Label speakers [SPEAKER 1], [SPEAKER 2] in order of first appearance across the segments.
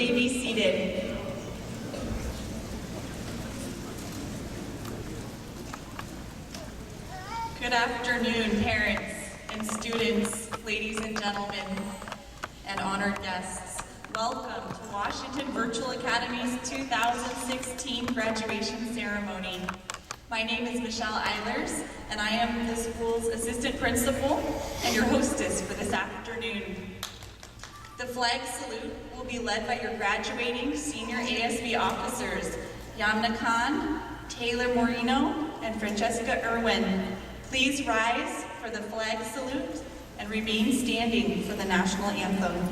[SPEAKER 1] may be seated. Good afternoon, parents and students, ladies and gentlemen, and honored guests. Welcome to Washington Virtual Academy's 2016 graduation ceremony. My name is Michelle Eilers, and I am the school's assistant principal and your hostess for this afternoon. The flag salute will be led by your graduating senior ASB officers, Yamna Khan, Taylor Moreno, and Francesca Irwin. Please rise for the flag salute and remain standing for the national anthem.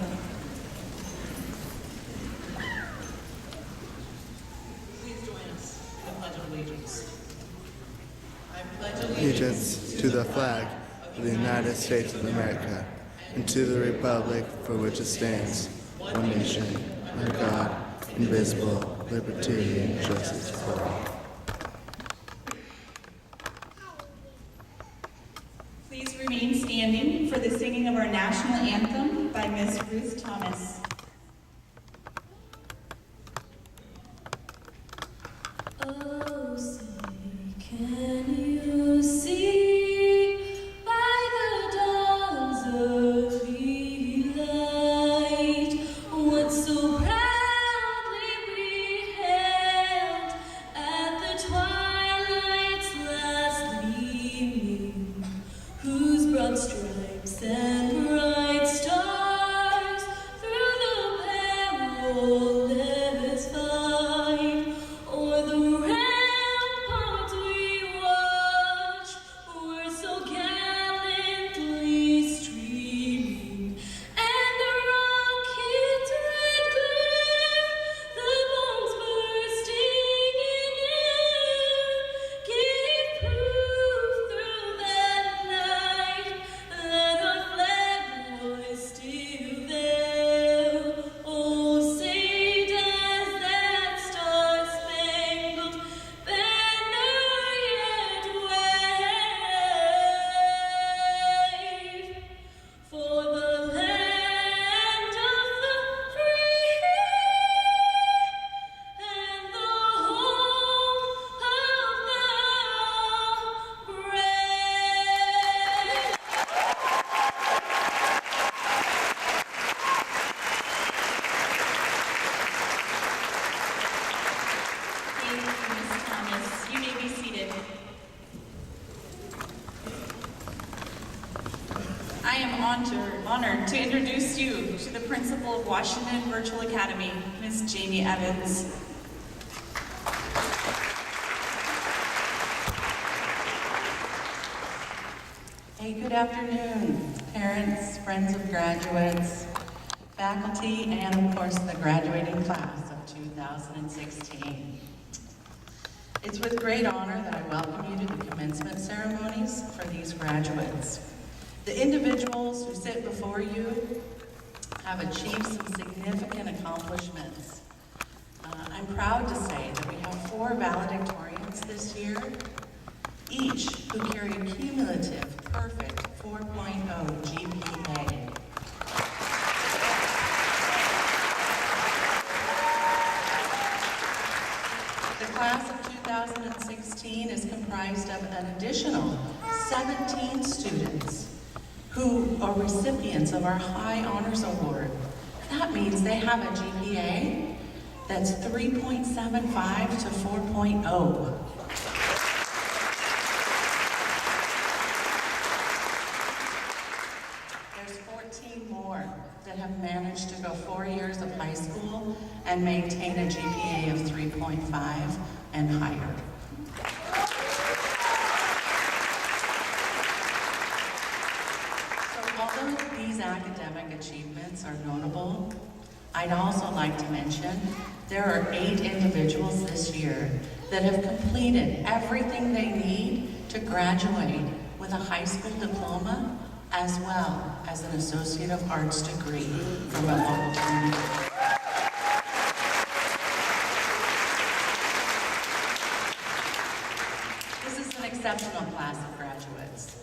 [SPEAKER 2] Please join us in the Pledge of Allegiance. I pledge
[SPEAKER 3] allegiance to the flag of the United States of America and to the republic for which it stands, one nation, under God, indivisible, liberty and justice for all.
[SPEAKER 1] Please remain standing for the singing of our national anthem by Ms. Ruth Thomas.
[SPEAKER 4] Oh, say, can you see by the dawn's early light what so proudly we hailed at the twilight's last gleaming, whose broad stripes and bright stars through the perilous fight o'er the ramparts we watched were so gallantly streaming, and the rocket's red glare, the bombs bursting in air, gave proof through that night that our flag was still there. Oh, say does that star-spangled banner yet wave for the land of the free and the home of the brave.
[SPEAKER 1] Thank you, Ms. Thomas. You may be seated. I am honored to introduce you to the principal of Washington Virtual Academy, Ms. Jamie Evans.
[SPEAKER 2] Hey, good afternoon, parents, friends of graduates, faculty, and of course the graduating class of 2016. It's with great honor that I welcome you to the commencement ceremonies for these graduates. The individuals who sit before you have achieved some significant accomplishments. I'm proud to say that we have 4 valedictorians this year, each who carry a cumulative perfect 4.0 GPA. The class of 2016 is comprised of an additional 17 students who are recipients of our High Honors Award. That means they have a GPA that's 3.75 to 4.0. There's 14 more that have managed to go 4 years of high school and maintain a GPA of 3.5 and higher. So although these academic achievements are notable, I'd also like to mention there are 8 individuals this year that have completed everything they need to graduate with a high school diploma as well as an Associate of Arts degree from a local community. This is an exceptional class of graduates.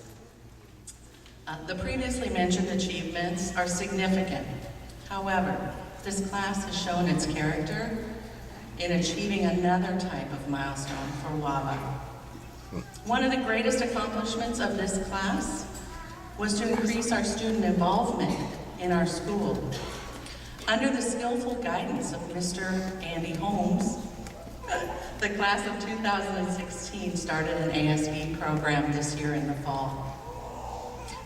[SPEAKER 2] The previously mentioned achievements are significant. However, this class has shown its character in achieving another type of milestone for WAVA. One of the greatest accomplishments of this class was to increase our student involvement in our school. Under the skillful guidance of Mr. Andy Holmes, the class of 2016 started an ASB program this year in the fall.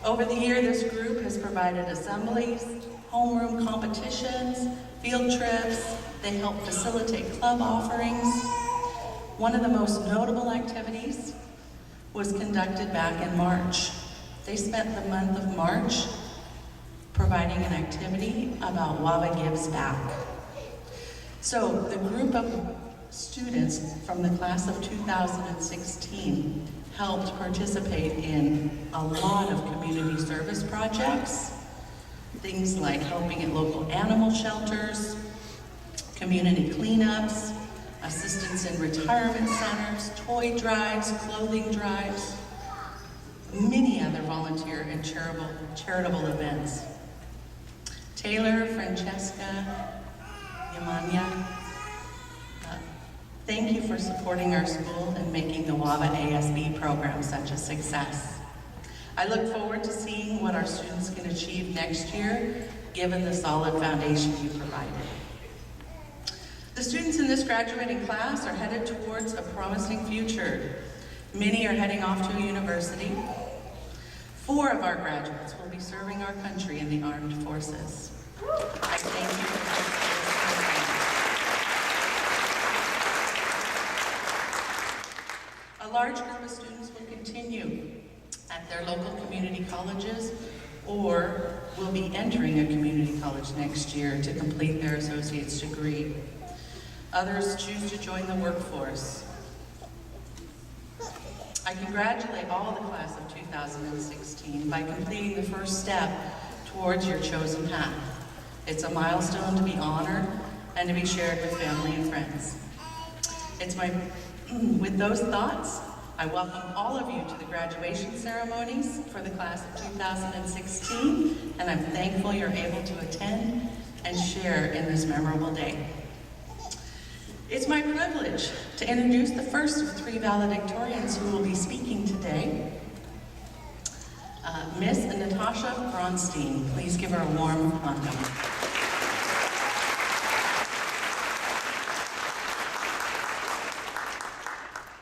[SPEAKER 2] Over the year, this group has provided assemblies, homeroom competitions, field trips. They help facilitate club offerings. One of the most notable activities was conducted back in March. They spent the month of March providing an activity about WAVA Gives Back. So the group of students from the class of 2016 helped participate in a lot of community service projects, things like helping at local animal shelters, community cleanups, assistance in retirement centers, toy drives, clothing drives, many other volunteer and charitable events. Taylor, Francesca, Yamanya, thank you for supporting our school and making the WAVA ASB program such a success. I look forward to seeing what our students can achieve next year, given the solid foundation you provided. The students in this graduating class are headed towards a promising future. Many are heading off to a university. 4 of our graduates will be serving our country in the armed forces. I thank you for this. A large group of students will continue at their local community colleges or will be entering a community college next year to complete their associate's degree. Others choose to join the workforce. I congratulate all of the class of 2016 by completing the first step towards your chosen path. It's a milestone to be honored and to be shared with family and friends. With those thoughts, I welcome all of you to the graduation ceremonies for the class of 2016, and I'm thankful you're able to attend and share in this memorable day. It's my privilege to introduce the first of 3 valedictorians who will be speaking today. Miss Natasha Bronstein. Please give her a warm welcome.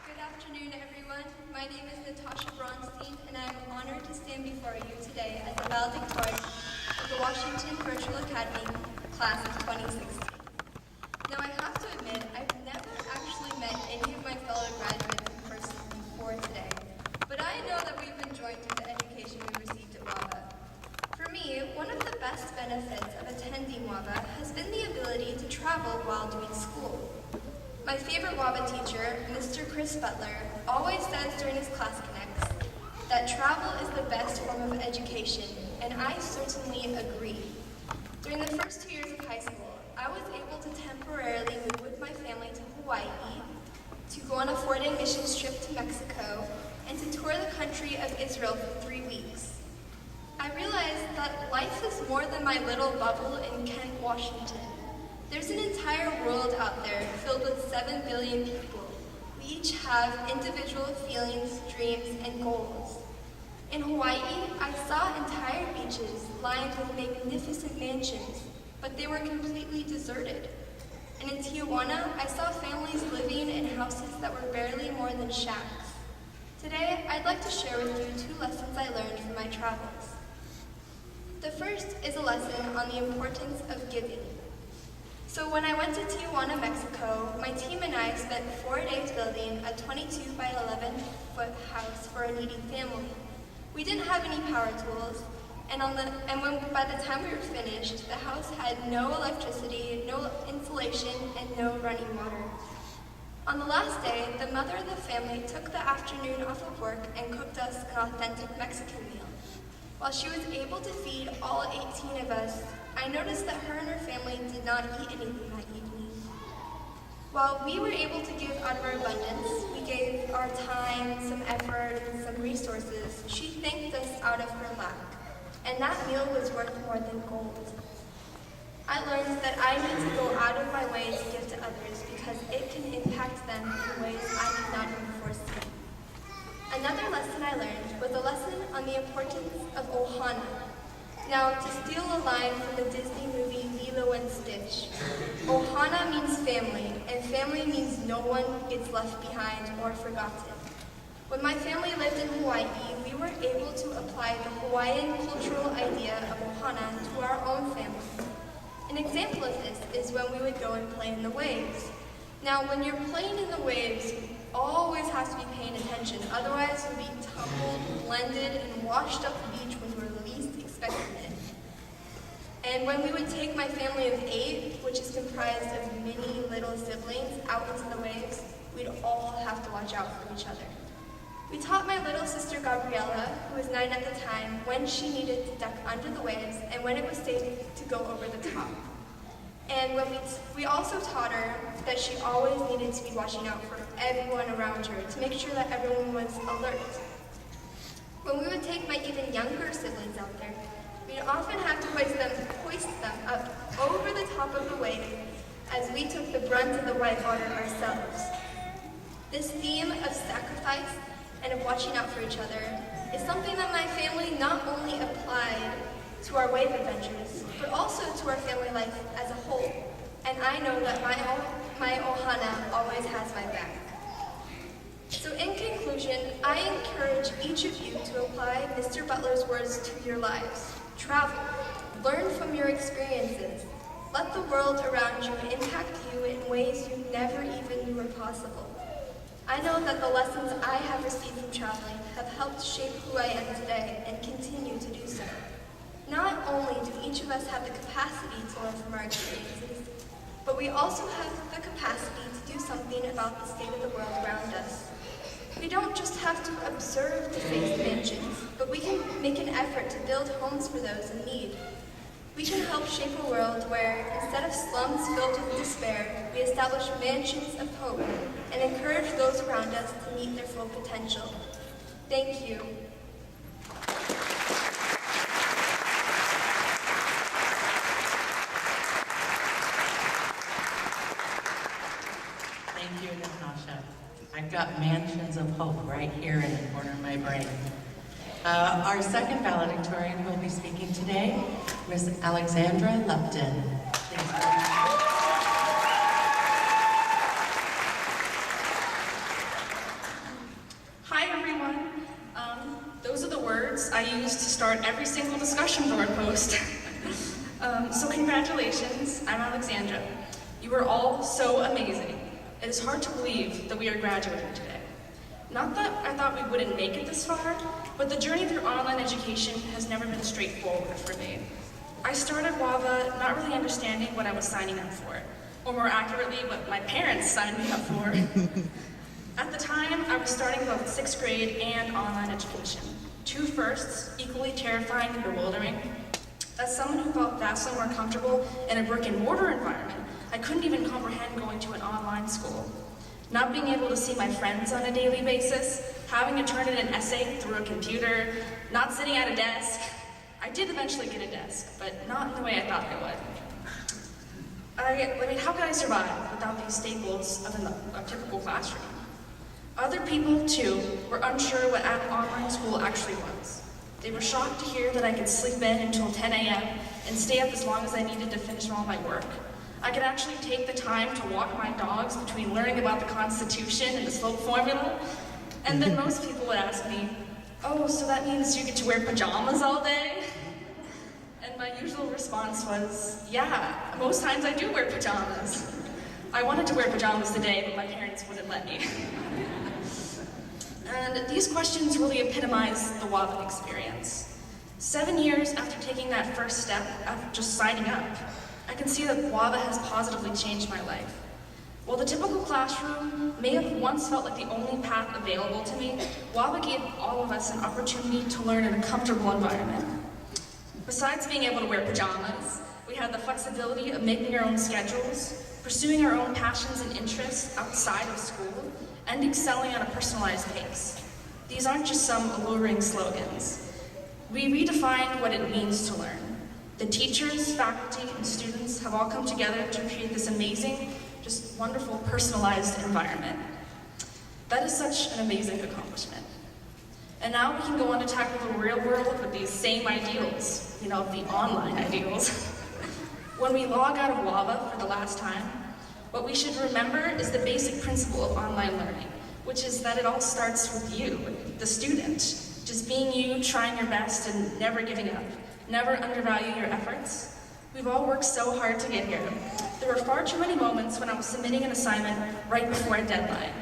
[SPEAKER 5] Good afternoon, everyone. My name is Natasha Bronstein, and I am honored to stand before you today as the valedictorian of the Washington Virtual Academy class of 2016. Now, I have to admit, I've never actually met any of my fellow graduates in person before today, but I know that we've enjoyed the education we received at WAVA. For me, one of the best benefits of attending WAVA has been the ability to travel while doing school. My favorite WAVA teacher, Mr. Chris Butler, always says during his ClassConnects that travel is the best form of education, and I certainly agree. During the first 2 years of high school, I was able to temporarily move with my family to Hawaii, to go on a 4-day missions trip to Mexico, and to tour the country of Israel for 3 weeks. I realized that life is more than my little bubble in Kent, Washington. There's an entire world out there filled with 7 billion people. We each have individual feelings, dreams, and goals. In Hawaii, I saw entire beaches lined with magnificent mansions, but they were completely deserted. And in Tijuana, I saw families living in houses that were barely more than shacks. Today, I'd like to share with you 2 lessons I learned from my travels. The first is a lesson on the importance of giving. So when I went to Tijuana, Mexico, my team and I spent 4 days building a 22 by 11 foot house for a needy family. We didn't have any power tools, by the time we were finished, the house had no electricity, no insulation, and no running water. On the last day, the mother of the family took the afternoon off of work and cooked us an authentic Mexican meal. While she was able to feed all 18 of us, I noticed that her and her family did not eat anything that evening. While we were able to give out of our abundance, we gave our time, some effort, and some resources, she thanked us out of her lack. And that meal was worth more than gold. I I learned that I need to go out of my way to give to others because it can impact them in ways I cannot even foresee. Another lesson I learned was a lesson on the importance of ohana. Now, to steal a line from the Disney movie Lilo and Stitch, ohana means family, and family means no one gets left behind or forgotten. When my family lived in Hawaii, we were able to apply the Hawaiian cultural idea of ohana to our own family. An example of this is when we would go and play in the waves. Now, when you're playing in the waves, you always have to be paying attention, otherwise you'll be tumbled, blended, and washed up the beach when you were least expecting it. And when we would take my family of 8, which is comprised of many little siblings, out into the waves, we'd all have to watch out for each other. We taught my little sister Gabriella, who was 9 at the time, when she needed to duck under the waves and when it was safe to go over the top. And when we also taught her that she always needed to be watching out for everyone around her to make sure that everyone was alert. When we would take my even younger siblings out there, we'd often have to hoist them up over the top of the wave as we took the brunt of the whitewater ourselves. This theme of sacrifice and of watching out for each other is something that my family not only applied to our wave adventures, but also to our family life as a whole. And I know that my ohana always has my back. So in conclusion, I encourage each of you to apply Mr. Butler's words to your lives. Travel, learn from your experiences. Let the world around you impact you in ways you never even knew were possible. I know that the lessons I have received from traveling have helped shape who I am today and continue to do so. Not only do each of us have the capacity to learn from our experiences, but we also have the capacity to do something about the state of the world around us. We don't just have to observe defaced mansions, but we can make an effort to build homes for those in need. We can help shape a world where, instead of slums filled with despair, we establish mansions of hope and encourage those around us to meet their full potential. Thank you.
[SPEAKER 2] Thank you, Natasha. I've got mansions of hope right here in the corner of my brain. Our second valedictorian who will be speaking today, Miss Alexandra Lupton. Please.
[SPEAKER 1] Hi everyone. Those are the words I use to start every single discussion board post. So congratulations, I'm Alexandra. You are all so amazing. It is hard to believe that we are graduating today. Not that I thought we wouldn't make it this far, but the journey through online education has never been straightforward for me. I started WAVA not really understanding what I was signing up for, or more accurately, what my parents signed me up for. At the time, I was starting both 6th grade and online education. 2 firsts, equally terrifying and bewildering. As someone who felt vastly more comfortable in a brick-and-mortar environment, I couldn't even comprehend going to an online school. Not being able to see my friends on a daily basis, having to turn in an essay through a computer, not sitting at a desk. I did eventually get a desk, but not in the way I thought I would. I mean, how could I survive without these staples of a typical classroom? Other people, too, were unsure what online school actually was. They were shocked to hear that I could sleep in until 10 a.m. and stay up as long as I needed to finish all my work. I could actually take the time to walk my dogs between learning about the Constitution and the slope formula. And then most people would ask me, oh, so that means you get to wear pajamas all day? And my usual response was, yeah, most times I do wear pajamas. I wanted to wear pajamas today, but my parents wouldn't let me. And these questions really epitomize the WAVA experience. 7 years after taking that first step of just signing up, I can see that WAVA has positively changed my life. While the typical classroom may have once felt like the only path available to me, WAVA gave all of us an opportunity to learn in a comfortable environment. Besides being able to wear pajamas, we had the flexibility of making our own schedules, pursuing our own passions and interests outside of school, and excelling at a personalized pace. These aren't just some alluring slogans. We redefined what it means to learn.
[SPEAKER 6] The teachers, faculty, and students have all come together to create this amazing, just wonderful, personalized environment. That is such an amazing accomplishment. And now we can go on to tackle the real world with these same ideals, the online ideals. When we log out of WAVA for the last time, what we should remember is the basic principle of online learning, which is that it all starts with you, the student. Just being you, trying your best, and never giving up. Never undervalue your efforts. We've all worked so hard to get here. There were far too many moments when I was submitting an assignment right before a deadline.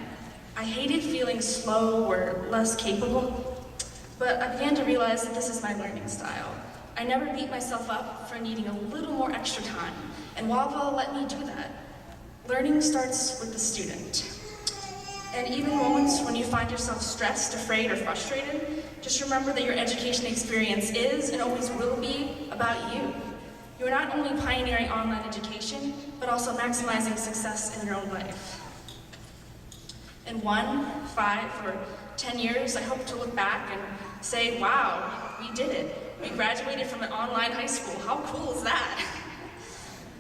[SPEAKER 6] I hated feeling slow or less capable, but I began to realize that this is my learning style. I never beat myself up for needing a little more extra time, and WAVA let me do that. Learning starts with the student. And even moments when you find yourself stressed, afraid, or frustrated, just remember that your education experience is and always will be about you. You are not only pioneering online education, but also maximizing success in your own life. In 1, 5, or 10 years, I hope to look back and say, wow, we did it. We graduated from an online high school. How cool is that?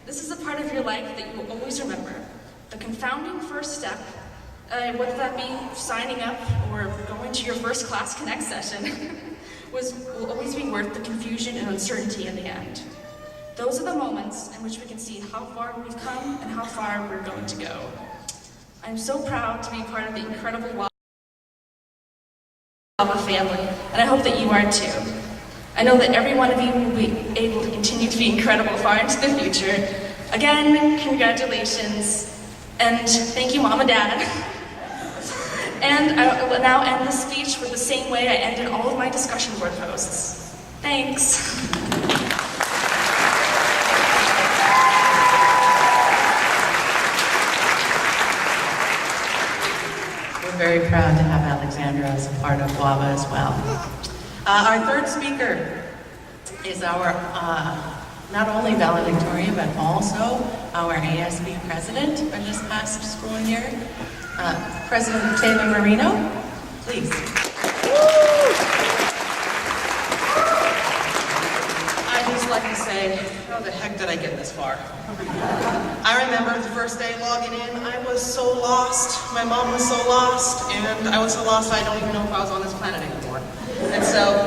[SPEAKER 6] This is a part of your life that you will always remember. The confounding first step, whether that be signing up or going to your first ClassConnect session, will always be worth the confusion and uncertainty in the end. Those are the moments in which we can see how far we've come and how far we're going to go. I'm so proud to be part of the incredible WAVA family, and I hope that you are too. I know that every one of you will be able to continue to be incredible far into the future. Again, congratulations, and thank you, Mom and Dad. And I will now end this speech with the same way I ended all of my discussion board posts. Thanks.
[SPEAKER 2] We're very proud to have Alexandra as a part of WAVA as well. Our third speaker is our not only valedictorian, but also our ASB president for this past school year, President Taylor Marino. Please.
[SPEAKER 7] I'd just like to say, how the heck did I get this far? I remember the first day logging in, I was so lost. My mom was so lost, and I was so lost I don't even know if I was on this planet anymore. And so,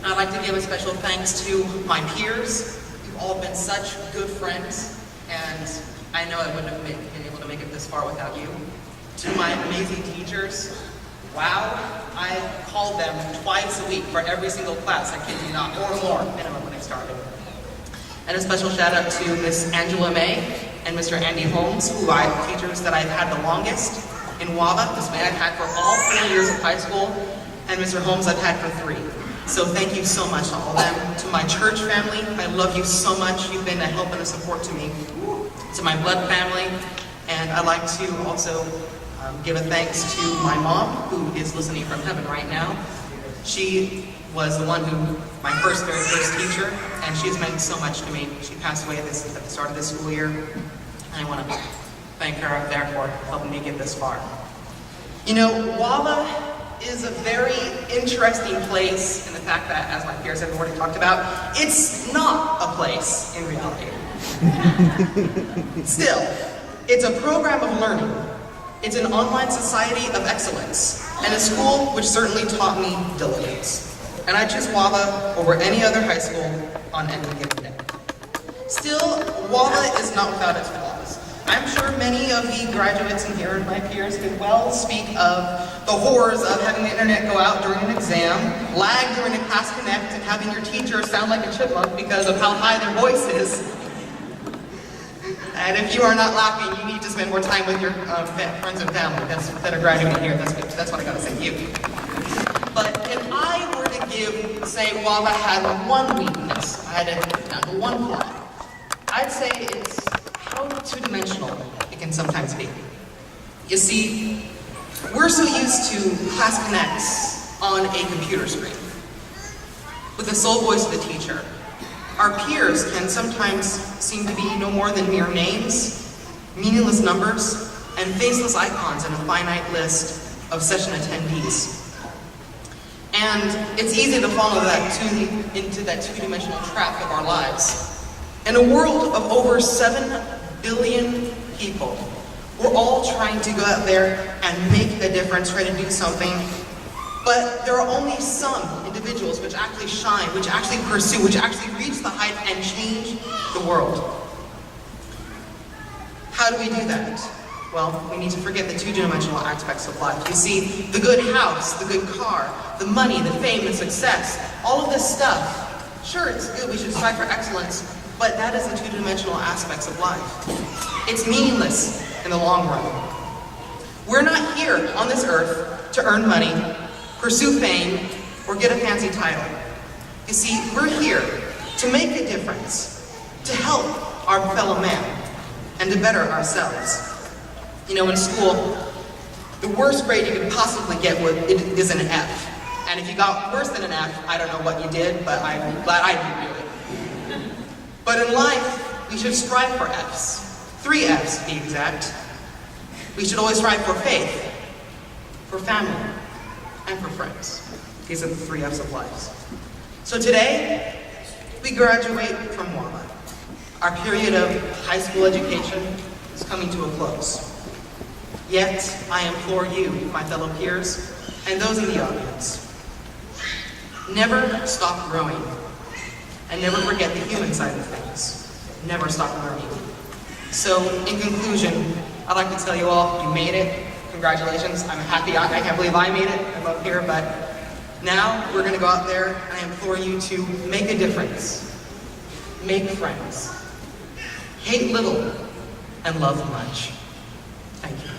[SPEAKER 7] I'd like to give a special thanks to my peers. You've all been such good friends, and I know I wouldn't have been able to make it this far without you. To my amazing teachers, wow, I called them twice a week for every single class, I kid you not, or more minimum when I started. And a special shout out to Miss Angela May and Mr. Andy Holmes, who are teachers that I've had the longest in WAVA. Miss May I've had for all 4 years of high school, and Mr. Holmes I've had for 3. So thank you so much to all of them. To my church family, I love you so much. You've been a help and a support to me. To my blood family, and I'd like to also give a thanks to my mom, who is listening from heaven right now. She was the one who, my very first teacher, and she's meant so much to me. She passed away at the start of this school year, and I want to thank her up there for helping me get this far. You know, WAVA is a very interesting place in the fact that, as my peers have already talked about, it's not a place in reality. Still, it's a program of learning. It's an online society of excellence, and a school which certainly taught me diligence. And I choose WAVA over any other high school on any given day. Still, WAVA is not without its flaws. I'm sure many of the graduates in here and my peers could well speak of the horrors of having the internet go out during an exam, lag during a ClassConnect, and having your teacher sound like a chipmunk because of how high their voice is. And if you are not laughing, you need to spend more time with your friends and family that are graduating here. That's what I gotta say to you. But if I were to say WAVA had one weakness, I had to put down to one flaw, I'd say it's how two-dimensional it can sometimes be. You see, we're so used to ClassConnects on a computer screen, with the sole voice of the teacher. Our peers can sometimes seem to be no more than mere names, meaningless numbers, and faceless icons in a finite list of session attendees. And it's easy to fall into that two-dimensional trap of our lives. In a world of over 7 billion people, we're all trying to go out there and make a difference, try to do something. But there are only some individuals which actually shine, which actually pursue, which actually reach the height and change the world. How do we do that? Well, we need to forget the two-dimensional aspects of life. You see, the good house, the good car, the money, the fame, the success, all of this stuff, sure, it's good, we should strive for excellence, but that is the two-dimensional aspects of life. It's meaningless in the long run. We're not here on this earth to earn money, pursue fame, or get a fancy title. You see, we're here to make a difference, to help our fellow man, and to better ourselves. You know, in school, the worst grade you could possibly get is an F. And if you got worse than an F, I don't know what you did, but I'm glad I didn't do it. But in life, we should strive for Fs. 3 Fs, to be exact. We should always strive for faith, for family, and for friends. These are the 3 Fs of life. So today, we graduate from WAVA. Our period of high school education is coming to a close. Yet, I implore you, my fellow peers, and those in the audience, never stop growing, and never forget the human side of things. Never stop learning. So, in conclusion, I'd like to tell you all, you made it. Congratulations. I'm happy. I can't believe I made it. I'm up here, but now we're going to go out there, and I implore you to make a difference. Make friends. Hate little and love much. Thank you.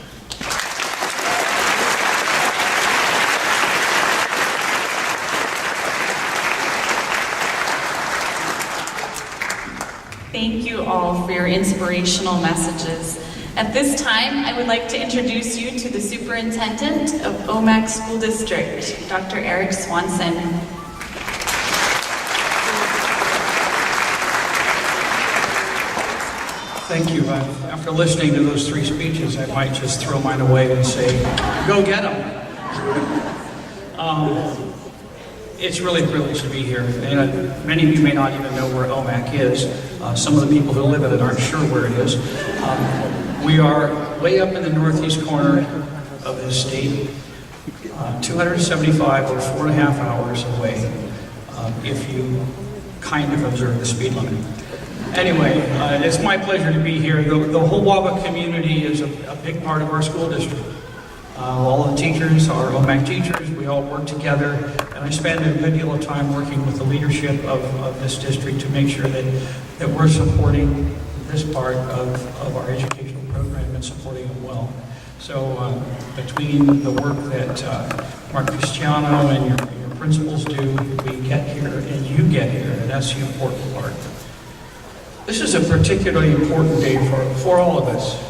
[SPEAKER 1] Thank you all for your inspirational messages. At this time, I would like to introduce you to the Superintendent of OMAC School District, Dr. Eric Swanson.
[SPEAKER 8] Thank you. After listening to those 3 speeches, I might just throw mine away and say, go get them. It's really a privilege to be here. And many of you may not even know where OMAC is. Some of the people who live in it aren't sure where it is. We are way up in the northeast corner of the state, 275 or 4.5 hours away, if you kind of observe the speed limit. Anyway, it's my pleasure to be here. The whole WAVA community is a big part of our school district. All the teachers are OMAC teachers. We all work together, and I spend a good deal of time working with the leadership of this district to make sure that we're supporting this part of our educational program and supporting it well. So between the work that Mark Cristiano and your principals do, we get here and you get here, and that's the important part. This is a particularly important day for all of us.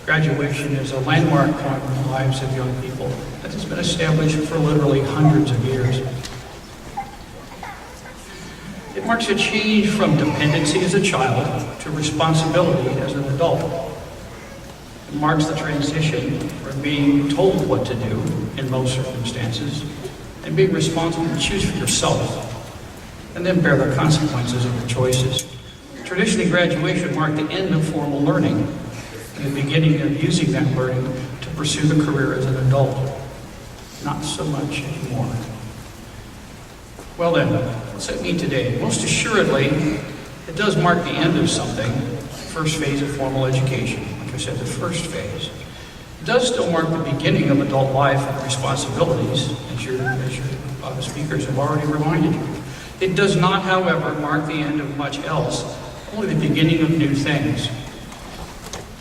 [SPEAKER 8] Graduation is a landmark point in the lives of young people that has been established for literally hundreds of years. It marks a change from dependency as a child to responsibility as an adult. It marks the transition from being told what to do in most circumstances and being responsible to choose for yourself and then bear the consequences of your choices. Traditionally, graduation marked the end of formal learning and the beginning of using that learning to pursue the career as an adult. Not so much anymore. Well then, what's that mean today? Most assuredly, it does mark the end of something, first phase of formal education. Like I said, the first phase. It does still mark the beginning of adult life and responsibilities, as your speakers have already reminded you. It does not, however, mark the end of much else, only the beginning of new things.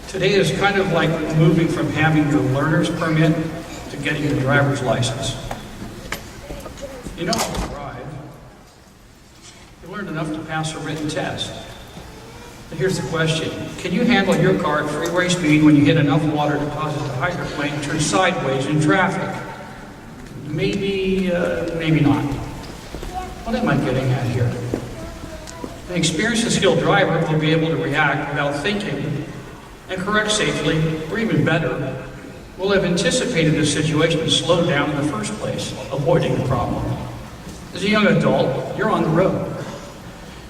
[SPEAKER 8] Today is kind of like moving from having your learner's permit to getting your driver's license. You know how to drive. You learned enough to pass a written test. But here's the question. Can you handle your car at freeway speed when you hit enough water to cause it to hydroplane and turn sideways in traffic? Maybe, maybe not. What am I getting at here? An experienced and skilled driver will be able to react without thinking and correct safely, or even better, will have anticipated the situation and slowed down in the first place, avoiding the problem. As a young adult, you're on the road,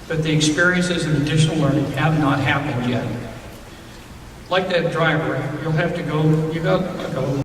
[SPEAKER 8] but the experiences and additional learning have not happened yet. Like that driver, you'll have to go, you got to go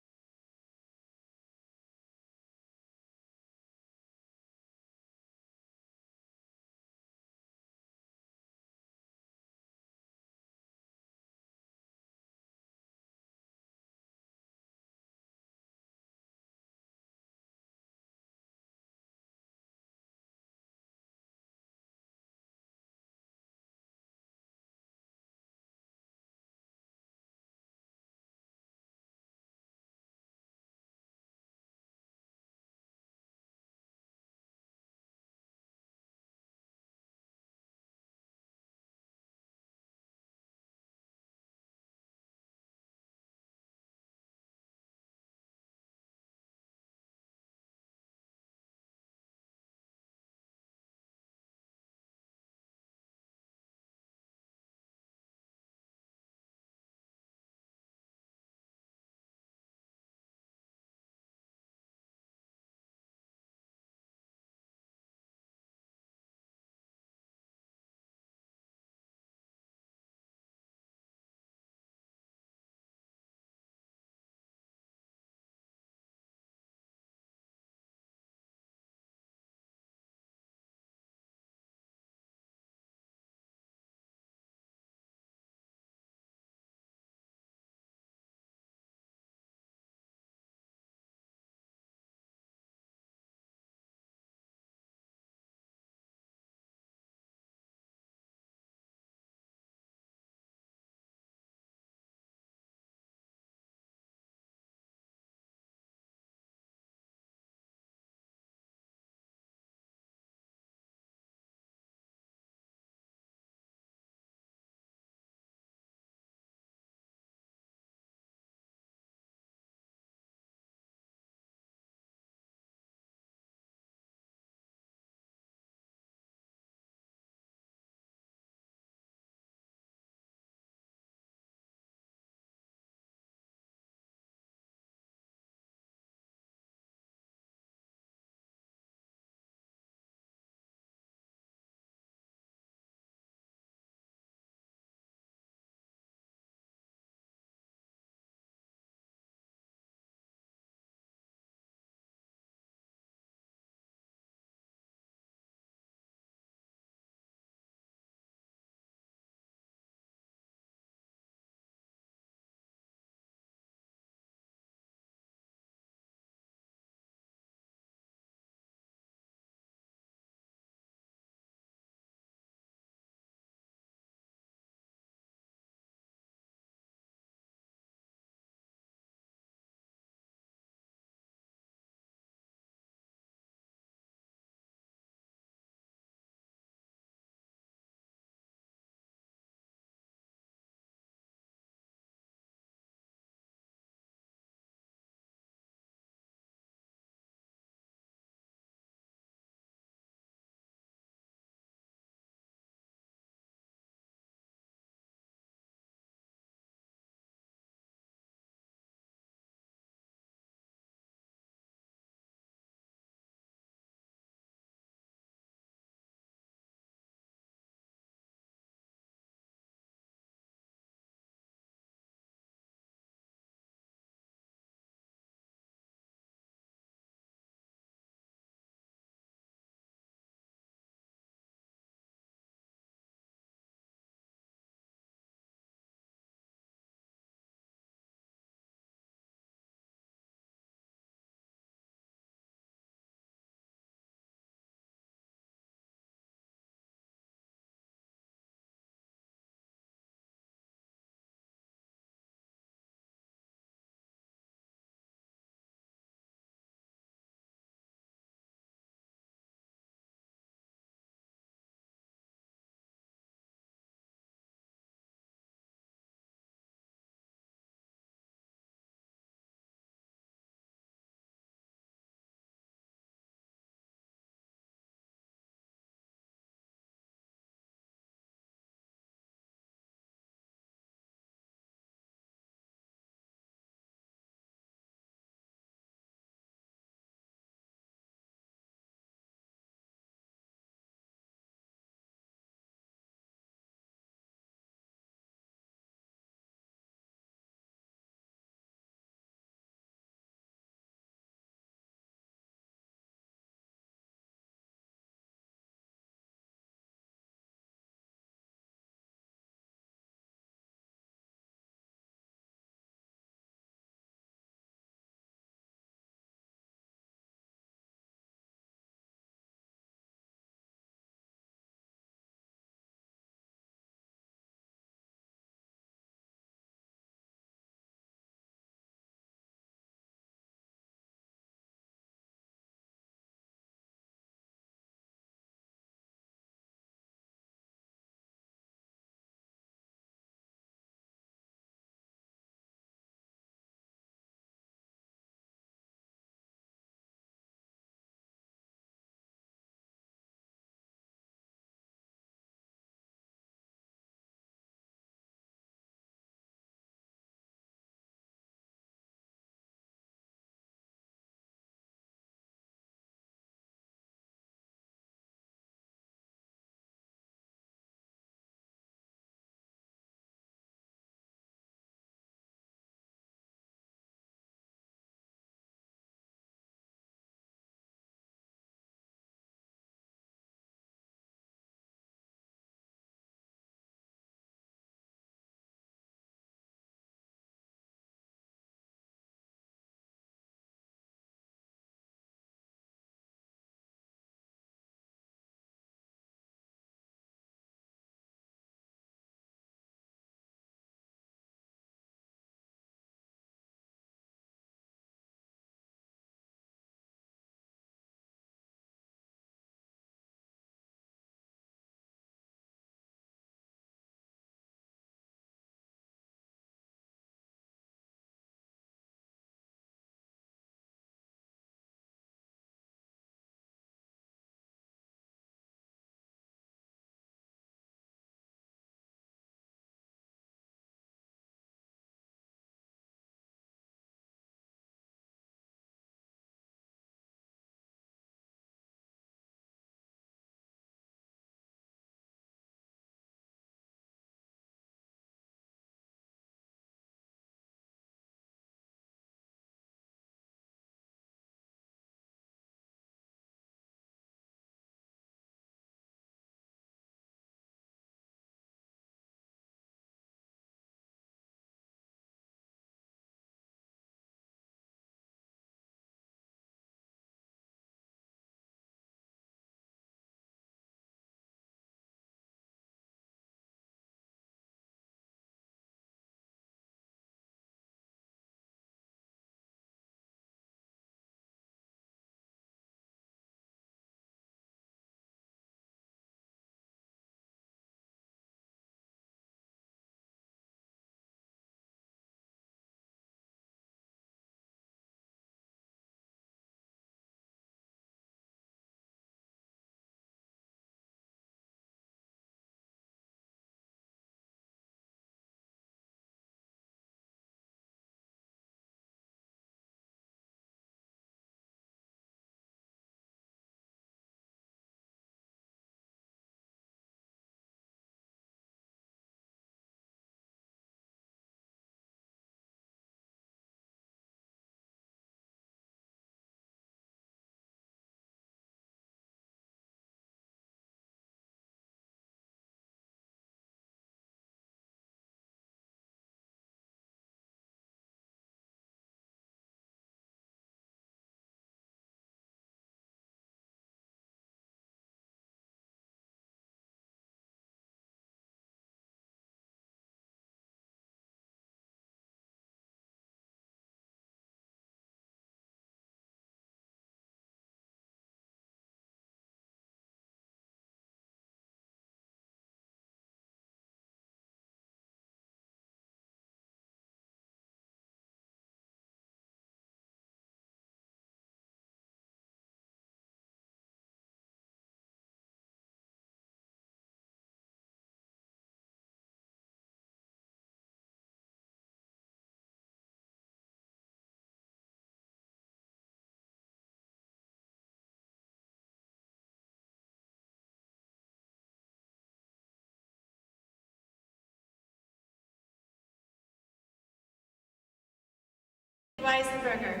[SPEAKER 9] Weisenberger.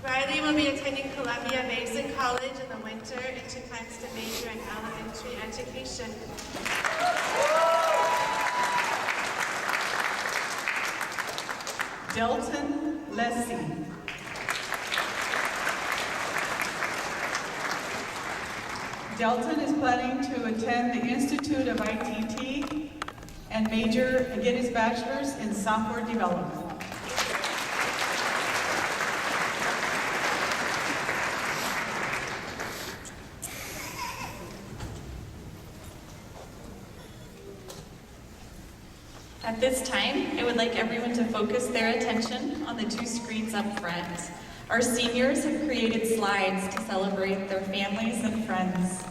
[SPEAKER 9] Riley will be attending Columbia Basin College in the winter, and she plans to major in elementary education.
[SPEAKER 2] Delton Lessie. Delton is planning to attend the Institute of ITT and major and get his bachelor's in software development.
[SPEAKER 1] At this time, I would like everyone to focus their attention on the two screens up front. Our seniors have created slides to celebrate their families and friends.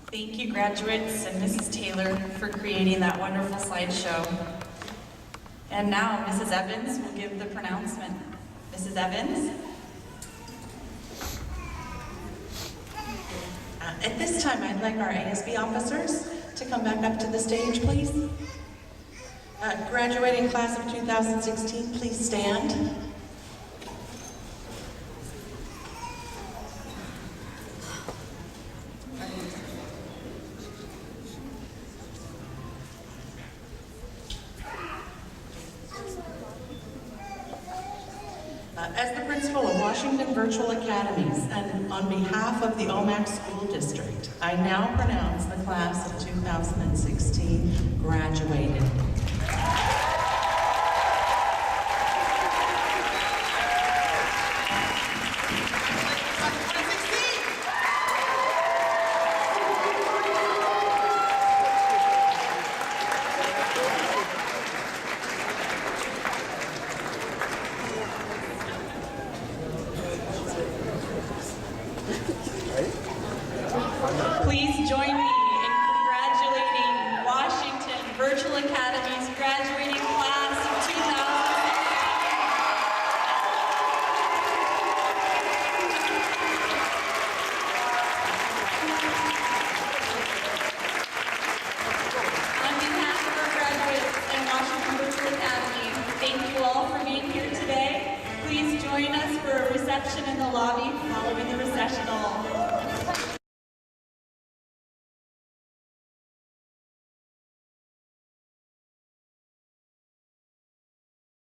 [SPEAKER 1] Thank you, graduates and Mrs. Taylor, for creating that wonderful slideshow. And now, Mrs. Evans will give the pronouncement. Mrs. Evans?
[SPEAKER 2] At this time, I'd like our ASB officers to come back up to the stage, please. Graduating class of 2016, please stand. As the principal of Washington Virtual Academies and on behalf of the OMAC School District, I now pronounce the class of 2016 graduated.
[SPEAKER 1] Please join me in congratulating Washington Virtual Academy's graduating